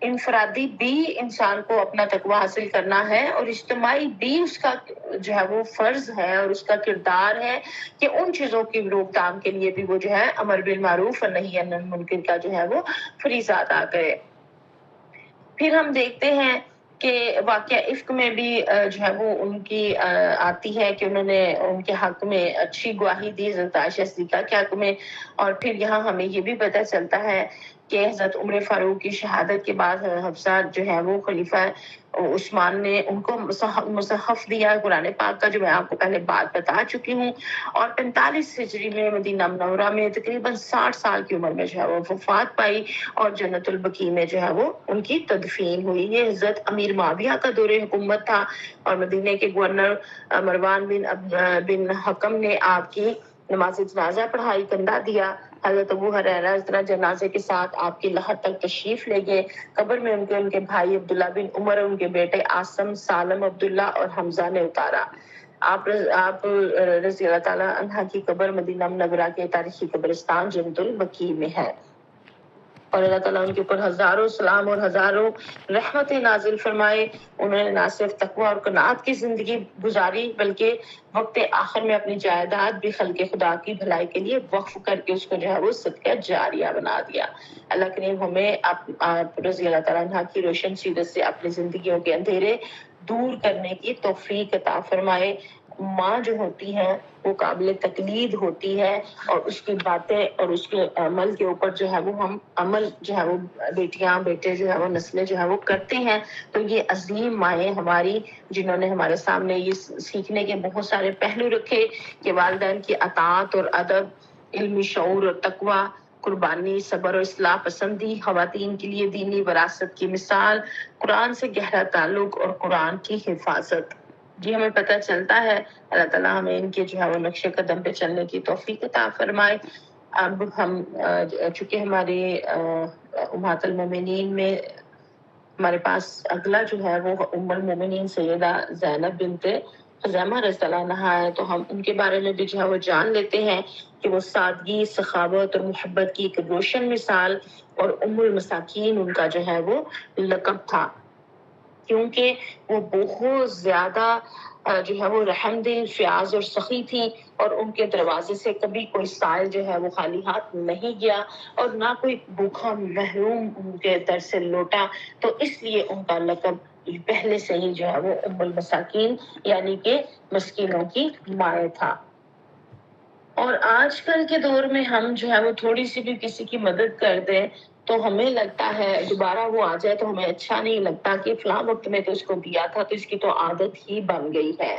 انفرادی بھی انسان کو اپنا تقوی حاصل کرنا ہے، اور اجتماعی بھی اس کا جو ہے وہ فرض ہے اور اس کا کردار ہے کہ ان چیزوں کی روک تھام کے لیے بھی وہ جو ہے امر بالمعروف اور نہی عن المنکر کا جو ہے وہ فریضہ ادا کرے۔ پھر ہم دیکھتے ہیں کہ واقعہ افک میں بھی جو ہے وہ ان کی آتی ہے کہ انہوں نے ان کے حق میں اچھی گواہی دی حضرت عائشہ صدیقہ کے حق میں۔ اور پھر یہاں ہمیں یہ بھی پتہ چلتا ہے کہ حضرت عمر فاروق کی شہادت کے بعد حفصہ جو ہے وہ خلیفہ عثمان نے ان کو مصحف دیا قرآن پاک کا، جو میں آپ کو پہلے بات بتا چکی ہوں، اور 45 ہجری میں مدینہ منورہ میں تقریباً 60 سال کی عمر میں جو ہے وہ وفات پائی، اور جنت البقیع میں جو ہے وہ ان کی تدفین ہوئی۔ یہ حضرت امیر معاویہ کا دور حکومت تھا، اور مدینہ کے گورنر مروان بن حکم نے آپ کی نماز جنازہ پڑھائی، کندھا دیا۔ حضرت ابو ہریرہ اس طرح جنازے کے ساتھ آپ کی لحد تک تشریف لے گئے۔ قبر میں ان کے بھائی عبداللہ بن عمر، ان کے بیٹے عاصم، سالم، عبداللہ اور حمزہ نے اتارا۔ آپ رضی اللہ تعالیٰ عنہ کی قبر مدینہ منورہ کے تاریخی قبرستان جنت البقیع میں ہے، اور اللہ تعالیٰ ان کے اوپر ہزاروں سلام اور ہزاروں رحمتیں نازل فرمائے۔ انہوں نے نہ صرف تقوی اور قناعت کی زندگی گزاری، بلکہ وقت آخر میں اپنی جائیداد بھی خلق خدا کی بھلائی کے لیے وقف کر کے اس کو جو ہے وہ صدقہ جاریہ بنا دیا۔ اللہ کریم ہمیں آپ رضی اللہ تعالیٰ عنہ کی روشن سیرت سے اپنی زندگیوں کے اندھیرے دور کرنے کی توفیق عطا فرمائے۔ ماں جو ہوتی ہے وہ قابل تقلید ہوتی ہے، اور اس کی باتیں اور اس کے عمل کے اوپر جو ہے وہ ہم عمل جو ہے وہ بیٹیاں بیٹے جو ہے وہ نسلیں جو ہے وہ کرتے ہیں۔ تو یہ عظیم مائیں ہماری، جنہوں نے ہمارے سامنے یہ سیکھنے کے بہت سارے پہلو رکھے کہ والدین کی اطاعت اور ادب، علمی شعور اور تقوی، قربانی، صبر اور اصلاح پسندی، خواتین کے لیے دینی وراثت کی مثال، قرآن سے گہرا تعلق اور قرآن کی حفاظت۔ جی ہمیں پتہ چلتا ہے، اللہ تعالیٰ ہمیں ان کے جو ہے وہ نقش قدم پہ چلنے کی توفیق عطا فرمائے۔ اب ہم چونکہ ہمارے امہات المومنین میں ہمارے پاس اگلا جو ہے وہ ام المومنین سیدہ زینب بنت خزیمہ رضی اللہ عنہا ہے، تو ہم ان کے بارے میں بھی جو ہے وہ جان لیتے ہیں کہ وہ سادگی، سخاوت اور محبت کی ایک روشن مثال، اور ام المساکین ان کا جو ہے وہ لقب تھا، کیونکہ وہ بہت زیادہ جو ہے وہ رحم دل، فیاض اور سخی تھی، اور ان کے دروازے سے کبھی کوئی سائل جو ہے وہ خالی ہاتھ نہیں گیا، اور نہ کوئی بھوکا محروم ان کے در سے لوٹا۔ تو اس لیے ان کا لقب پہلے سے ہی جو ہے وہ ام المساکین یعنی کہ مسکینوں کی مائیں تھا۔ اور آج کل کے دور میں ہم جو ہے وہ تھوڑی سی بھی کسی کی مدد کر دیں تو ہمیں لگتا ہے دوبارہ وہ آ جائے تو ہمیں اچھا نہیں لگتا کہ فلاں وقت میں تو اس کو دیا تھا، تو اس کی تو عادت ہی بن گئی ہے۔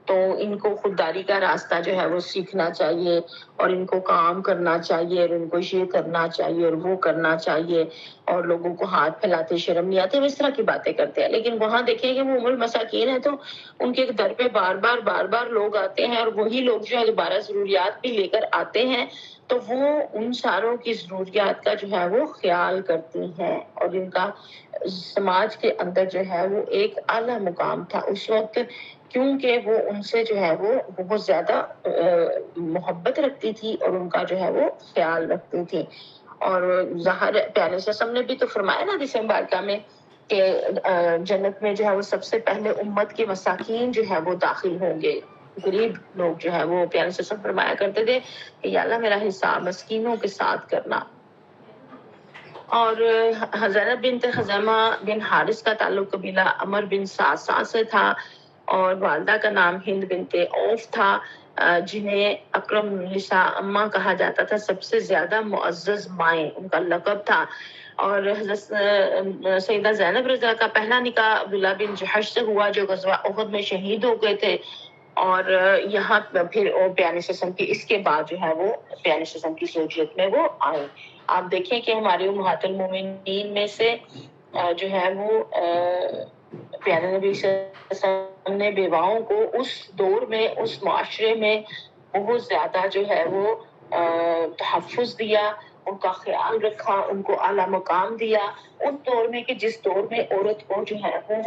تو ان کو خودداری کا راستہ جو ہے وہ سیکھنا چاہیے، اور ان کو کام کرنا چاہیے، اور ان کو یہ کرنا چاہیے اور وہ کرنا چاہیے، اور لوگوں کو ہاتھ پھیلاتے شرم نہیں آتے، وہ اس طرح کی باتیں کرتے ہیں۔ لیکن وہاں دیکھیں کہ وہ ام المساکین ہے، تو ان کے در پہ بار بار لوگ آتے ہیں، اور وہی لوگ جو ہے دوبارہ ضروریات بھی لے کر آتے ہیں، تو وہ ان ساروں کی ضروریات کا جو ہے وہ خیال کرتی ہیں، اور ان کا سماج کے اندر جو ہے وہ ایک اعلیٰ مقام تھا اس وقت، کیونکہ وہ ان سے جو ہے وہ بہت زیادہ محبت رکھتی تھی، اور ان کا جو ہے وہ خیال رکھتی تھی۔ اور ظاہر پیارے سسم نے بھی تو فرمایا نا حدیث مبارکہ میں کہ جنت میں جو ہے وہ سب سے پہلے امت کے مساکین جو ہے وہ داخل ہوں گے، غریب لوگ جو ہے وہ پیارے سسم فرمایا کرتے تھے کہ یا اللہ میرا حساب مسکینوں کے ساتھ کرنا۔ اور زینب بنت خزیمہ بن حارث کا تعلق قبیلہ عمر بن سعصع سے تھا، اور والدہ کا نام ہند بنت عوف تھا، جنہیں اکرم النساء اماں کہا جاتا تھا، سب سے زیادہ معزز مائیں ان کا لقب تھا۔ اور حضرت سیدہ زینب رضی اللہ کا پہلا نکاح عبداللہ بن جحش سے ہوا، جو غزوہ احد میں شہید ہو گئے تھے، اور یہاں پھر وہ پیارے سسم کی اس کے بعد جو ہے وہ پیارے سسم کی زوجیت میں وہ آئے۔ آپ دیکھیں کہ ہمارے امہات المومنین میں سے جو ہے وہ پیارے نبی صلی اللہ علیہ وسلم نے بیواؤں کو اس دور میں اس معاشرے میں بہت زیادہ جو ہے وہ تحفظ دیا، ان کا خیال رکھا، ان کو اعلیٰ مقام دیا، اس دور میں کہ جس دور میں عورت کو جو ہے وہ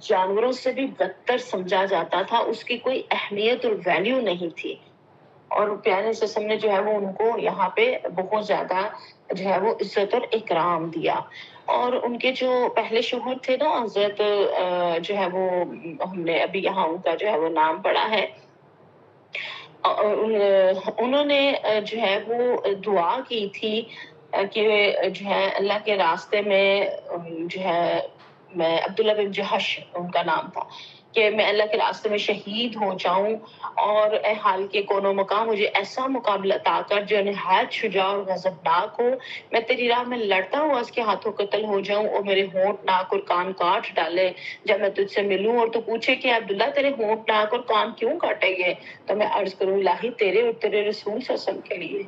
جانوروں سے بھی بدتر سمجھا جاتا تھا، اس کی کوئی اہمیت اور ویلیو نہیں تھی، اور پیارے سسم نے جو ہے وہ ان کو یہاں پہ بہت زیادہ جو ہے وہ عزت اور اکرام دیا۔ اور ان کے جو پہلے شوہر تھے نا حضرت جو ہے وہ ہم نے ابھی یہاں ان کا جو ہے وہ نام پڑا ہے، انہوں نے جو ہے وہ دعا کی تھی کہ جو ہے اللہ کے راستے میں جو ہے میں عبداللہ بن جحش ان کا نام تھا، کہ میں اللہ کے راستے میں شہید ہو جاؤں، اور اے حال کے کونوں مقام مجھے ایسا مقابلہ عطا کر جو نہایت شجاع اور غضبناک ہو، میں تیری راہ میں لڑتا ہوا اس کے ہاتھوں قتل ہو جاؤں، اور میرے ہونٹ ناک اور کان کاٹ ڈالے جب میں تجھ سے ملوں، اور تو پوچھے کہ عبداللہ تیرے ہونٹ ناک اور کان کیوں کاٹے گئے، تو میں عرض کروں الہی تیرے اور تیرے رسول صلی اللہ علیہ وسلم کے لیے۔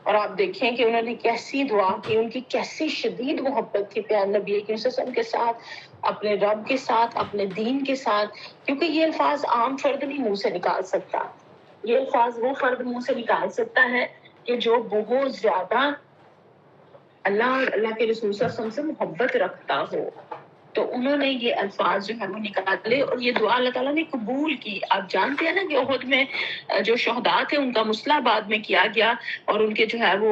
اور آپ دیکھیں کہ انہوں نے کیسی دعا کی، ان کی کیسی شدید محبت تھی پیارے نبی کریم صلی اللہ علیہ وسلم کے ساتھ، اپنے رب کے ساتھ، اپنے دین کے ساتھ، کیونکہ یہ الفاظ عام فرد نہیں منہ سے نکال سکتا۔ یہ الفاظ وہ فرد منہ سے نکال سکتا ہے کہ جو بہت زیادہ اللہ اور اللہ کے رسول صلی اللہ علیہ وسلم سے محبت رکھتا ہو۔ تو انہوں نے یہ الفاظ جو ہے وہ نکالے، اور یہ دعا اللہ تعالیٰ نے قبول کی۔ آپ جانتے ہیں نا کہ احد میں جو شہداء تھے ان کا مسئلہ بعد میں کیا گیا، اور ان کے جو ہے وہ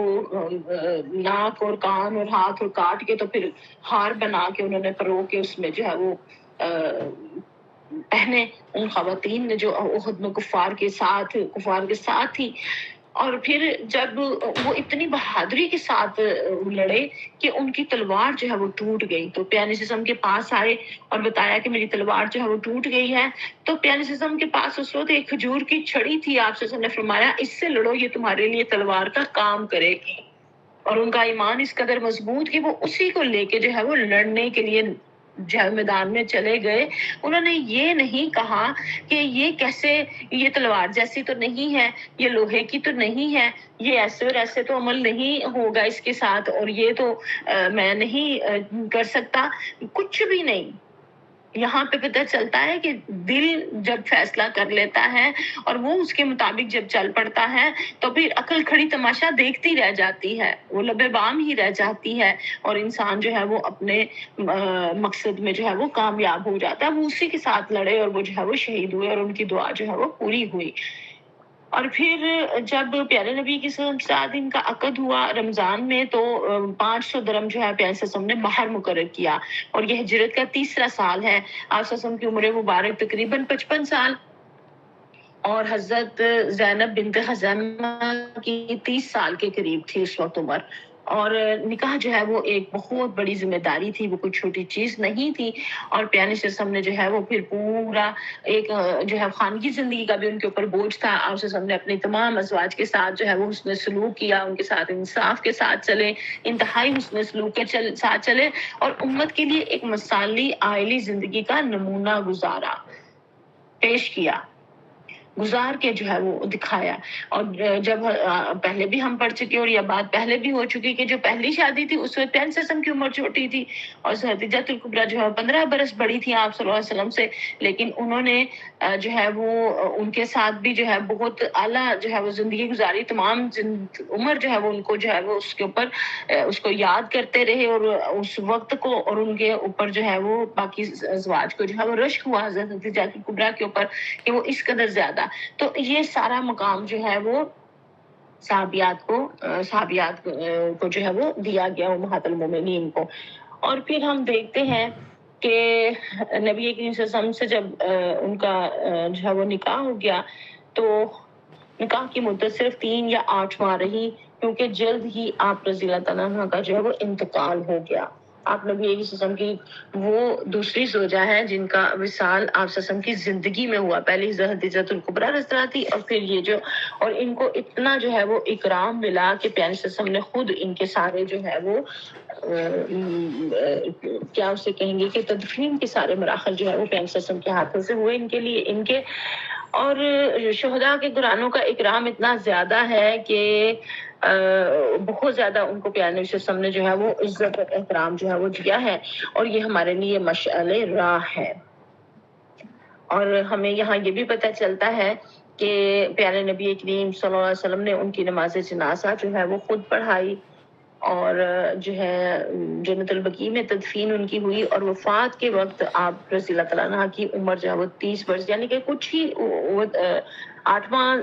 ناک اور کان اور ہاتھ اور کاٹ کے تو پھر ہار بنا کے انہوں نے پرو کے اس میں جو ہے وہ پہنے ان خواتین نے جو احد میں کفار کے ساتھ تھی۔ اور پھر جب وہ اتنی بہادری کے ساتھ لڑے کہ ان کی تلوار جو ہے وہ ٹوٹ گئی، تو پیارے سسم کے پاس آئے اور بتایا کہ میری تلوار جو ہے وہ ٹوٹ گئی ہے۔ تو پیارے سسم کے پاس اس وقت ایک کھجور کی چھڑی تھی، آپ سے نے فرمایا اس سے لڑو، یہ تمہارے لیے تلوار کا کام کرے گی۔ اور ان کا ایمان اس قدر مضبوط کہ وہ اسی کو لے کے جو ہے وہ لڑنے کے لیے میدان میں چلے گئے۔ انہوں نے یہ نہیں کہا کہ یہ کیسے، یہ تلوار جیسی تو نہیں ہے، یہ لوہے کی تو نہیں ہے، یہ ایسے اور ایسے تو عمل نہیں ہوگا اس کے ساتھ، اور یہ تو میں نہیں کر سکتا، کچھ بھی نہیں۔ یہاں پہ پتہ چلتا ہے کہ دل جب فیصلہ کر لیتا ہے اور وہ اس کے مطابق جب چل پڑتا ہے تو پھر عقل کھڑی تماشا دیکھتی رہ جاتی ہے، وہ لبے بام ہی رہ جاتی ہے، اور انسان جو ہے وہ اپنے مقصد میں جو ہے وہ کامیاب ہو جاتا ہے۔ وہ اسی کے ساتھ لڑے اور وہ جو ہے وہ شہید ہوئے، اور ان کی دعا جو ہے وہ پوری ہوئی۔ اور پھر جب پیارے نبی کے ساتھ ان کا عقد ہوا رمضان میں، تو 500 درم جو ہے پیارے وسلم نے مہر مقرر کیا، اور یہ ہجرت کا 3را سال ہے۔ آپ وسلم کی عمر مبارک تقریباً 55 سال، اور حضرت زینب بنت خزیمہ کی 30 سال کے قریب تھی اس وقت عمر۔ اور نکاح جو ہے وہ ایک بہت بڑی ذمہ داری تھی، وہ کوئی چھوٹی چیز نہیں تھی، اور پیارے وسلم نے جو ہے وہ پھر پورا ایک جو ہے خانگی زندگی کا بھی ان کے اوپر بوجھ تھا۔ آپ وسلم نے اپنے تمام ازواج کے ساتھ جو ہے وہ حسن سلوک کیا، ان کے ساتھ انصاف کے ساتھ چلے، انتہائی حسن سلوک کے ساتھ چلے، اور امت کے لیے ایک مثالی عائلی زندگی کا نمونہ پیش کیا، گزار کے جو ہے وہ دکھایا۔ اور جب پہلے بھی ہم پڑھ چکے، اور یہ بات پہلے بھی ہو چکی کہ جو پہلی شادی تھی اس وقت پیارے وسلم کی عمر چھوٹی تھی، اور خدیجہ الکبریٰ جو ہے 15 برس بڑی تھی آپ صلی اللہ علیہ وسلم سے، لیکن انہوں نے جو ہے وہ ان کے ساتھ بھی جو ہے بہت اعلیٰ جو ہے وہ زندگی گزاری، تمام عمر جو ہے وہ ان کو جو ہے وہ اس کے اوپر اس کو یاد کرتے رہے، اور اس وقت کو، اور ان کے اوپر جو ہے وہ باقی ازواج کو جو ہے وہ رشک ہوا حضرت خدیجہ الکبریٰ کے اوپر کہ وہ اس قدر زیادہ۔ تو یہ سارا مقام جو ہے وہ صحابیات کو جو ہے وہ دیا گیا امہات المومنین کو۔ اور پھر ہم دیکھتے ہیں کہ نبی کریم صلی اللہ علیہ وسلم سے جب ان کا جو ہے وہ نکاح ہو گیا، تو نکاح کی مدت صرف 3 یا 8 ماہ رہی، کیونکہ جلد ہی آپ رضی اللہ تعالیٰ عنہ کا جو ہے وہ انتقال ہو گیا۔ آپ نبی علیہ السلام کی وہ دوسری زوجہ ہے جن کا وصال آپ وسلم کی زندگی میں ہوا۔ پہلی خدیجہ الکبریٰ رضی اللہ تھی، اور پھر یہ جو، اور ان کو اتنا جو ہے وہ اکرام ملا کہ پیارے وسلم نے خود ان کے سارے جو ہے وہ کیا اسے کہیں گے کہ تدفین کے سارے مراحل جو ہے وہ پیارے وسلم کے ہاتھوں سے ہوئے ان کے لیے، ان کے۔ اور شہداء کے گھرانوں کا اکرام اتنا زیادہ ہے کہ بہت زیادہ ان کو پیارے نبی صلی اللہ علیہ وسلم نے جو ہے وہ عزت اور احترام جو ہے وہ دیا ہے، اور یہ ہمارے لیے مشعل راہ ہے۔ اور ہمیں یہاں یہ بھی پتہ چلتا ہے کہ پیارے نبی کریم صلی اللہ علیہ وسلم نے ان کی نماز جنازہ جو ہے وہ خود پڑھائی، اور جو ہے جنت البقیع میں تدفین ان کی ہوئی، اور وفات کے وقت آپ رضی اللہ تعالیٰ عنہ کی عمر جو ہے وہ 30 برس، یعنی کہ کچھ ہی 8 ماہ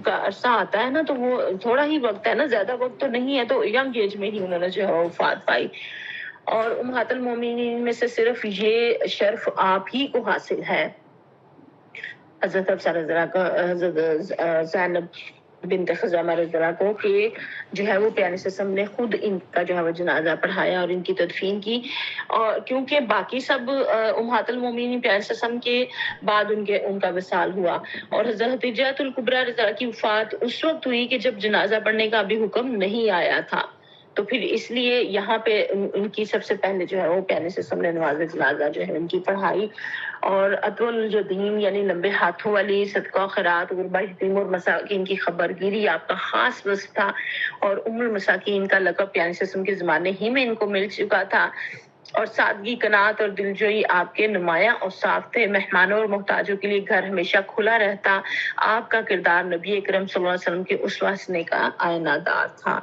کا عرصہ آتا ہے نا، تو وہ تھوڑا ہی وقت ہے نا، زیادہ وقت تو نہیں ہے، تو ینگ ایج میں ہی انہوں نے جو ہے وفات پائی۔ اور امہات المومنین میں سے صرف یہ شرف آپ ہی کو حاصل ہے، حضرت حفصہ رضی اللہ عنہا، حضرت زینب بنت خزیمہ رضی اللہ کو کہ جو ہے وہ پیارے وسلم نے خود ان کا جو ہے وہ جنازہ پڑھایا اور ان کی تدفین کی، اور کیونکہ باقی سب امہات المومنین پیارے وسلم کے بعد ان کا وصال ہوا، اور حضرت خدیجہ الکبریٰ رضی اللہ کی وفات اس وقت ہوئی کہ جب جنازہ پڑھنے کا ابھی حکم نہیں آیا تھا، تو پھر اس لیے یہاں پہ ان کی سب سے پہلے جو ہے وہ پیارے وسلم نے نماز جنازہ جو ہے ان کی پڑھائی، اور اطول الجدین یعنی لمبے ہاتھوں والی، صدقہ خیرات، غربا یتیم اور مساکین کی خبر گیری آپ کا خاص وصف تھا، اور ام المساکین کا لقب پیارے وسلم کے زمانے ہی میں ان کو مل چکا تھا، اور سادگی، قناعت اور دلجوئی آپ کے نمایاں اور صاف تھے، مہمانوں اور محتاجوں کے لیے گھر ہمیشہ کھلا رہتا، آپ کا کردار نبی اکرم صلی اللہ علیہ وسلم کے اسوہ حسنہ کا آئینہ دار تھا،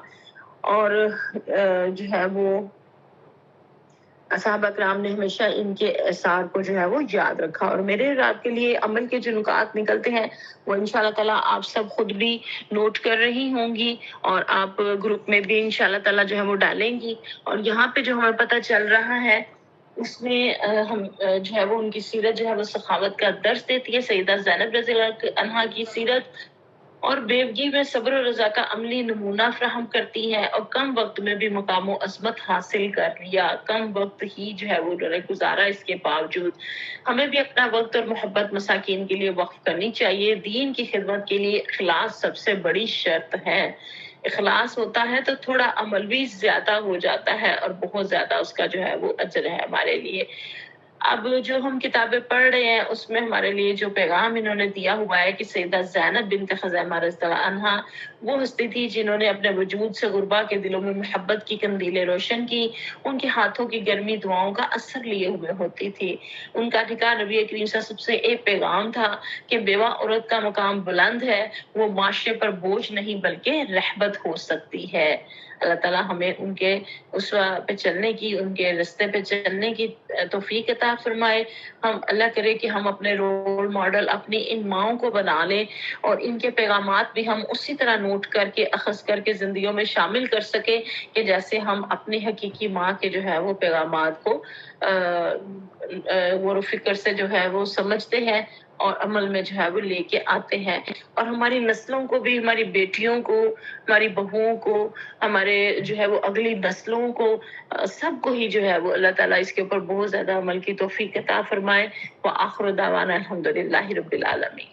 اور جو ہے وہ صحابہ کرام نے ہمیشہ ان کے اثار کو جو ہے وہ یاد رکھا، اور میرے رات کے لیے عمل کے جو نکات نکلتے ہیں وہ انشاءاللہ تعالیٰ آپ سب خود بھی نوٹ کر رہی ہوں گی، اور آپ گروپ میں بھی انشاءاللہ تعالیٰ جو ہے وہ ڈالیں گی، اور یہاں پہ جو ہمیں پتہ چل رہا ہے اس میں ہم جو ہے وہ ان کی سیرت جو ہے وہ سخاوت کا درس دیتی ہے، سیدہ زینب رضی اللہ عنہا کی سیرت، اور بیوگی میں صبر و رضا کا عملی نمونہ فراہم کرتی ہے، اور کم وقت میں بھی مقام و عظمت حاصل کر لیا، کم وقت ہی جو ہے وہ گزارا، اس کے باوجود ہمیں بھی اپنا وقت اور محبت مساکین کے لیے وقف کرنی چاہیے، دین کی خدمت کے لیے اخلاص سب سے بڑی شرط ہے، اخلاص ہوتا ہے تو تھوڑا عمل بھی زیادہ ہو جاتا ہے، اور بہت زیادہ اس کا جو ہے وہ اجر ہے ہمارے لیے۔ اب جو ہم کتابیں پڑھ رہے ہیں اس میں ہمارے لیے جو پیغام انہوں نے دیا ہوا ہے کہ سیدہ زینب بنت خزیمہ رضی اللہ عنہا وہ ہستی تھی جنہوں نے اپنے وجود سے غربا کے دلوں میں محبت کی قندیلیں روشن کی، ان کے ہاتھوں کی گرمی دعاؤں کا اثر لیے ہوئے ہوتی تھی، ان کا ٹھکانہ نبی کریم صلی اللہ علیہ وسلم سے ایک پیغام تھا کہ بیوہ عورت کا مقام بلند ہے، وہ معاشرے پر بوجھ نہیں بلکہ رحمت ہو سکتی ہے۔ اللہ تعالیٰ ہمیں ان کے اسوہ پہ چلنے کی، ان کے راستے پہ چلنے کی توفیق عطا فرمائے۔ ہم اللہ کرے کہ ہم اپنے رول ماڈل اپنی ان ماؤں کو بنا لیں، اور ان کے پیغامات بھی ہم اسی طرح نوٹ کر کے اخذ کر کے زندگیوں میں شامل کر سکیں کہ جیسے ہم اپنی حقیقی ماں کے جو ہے وہ پیغامات کو غور و فکر سے جو ہے وہ سمجھتے ہیں اور عمل میں جو ہے وہ لے کے آتے ہیں، اور ہماری نسلوں کو بھی، ہماری بیٹیوں کو، ہماری بہوؤں کو، ہمارے جو ہے وہ اگلی نسلوں کو، سب کو ہی جو ہے وہ اللہ تعالیٰ اس کے اوپر بہت زیادہ عمل کی توفیق عطا فرمائے۔ وآخر دعوانا الحمدللہ رب العالمین۔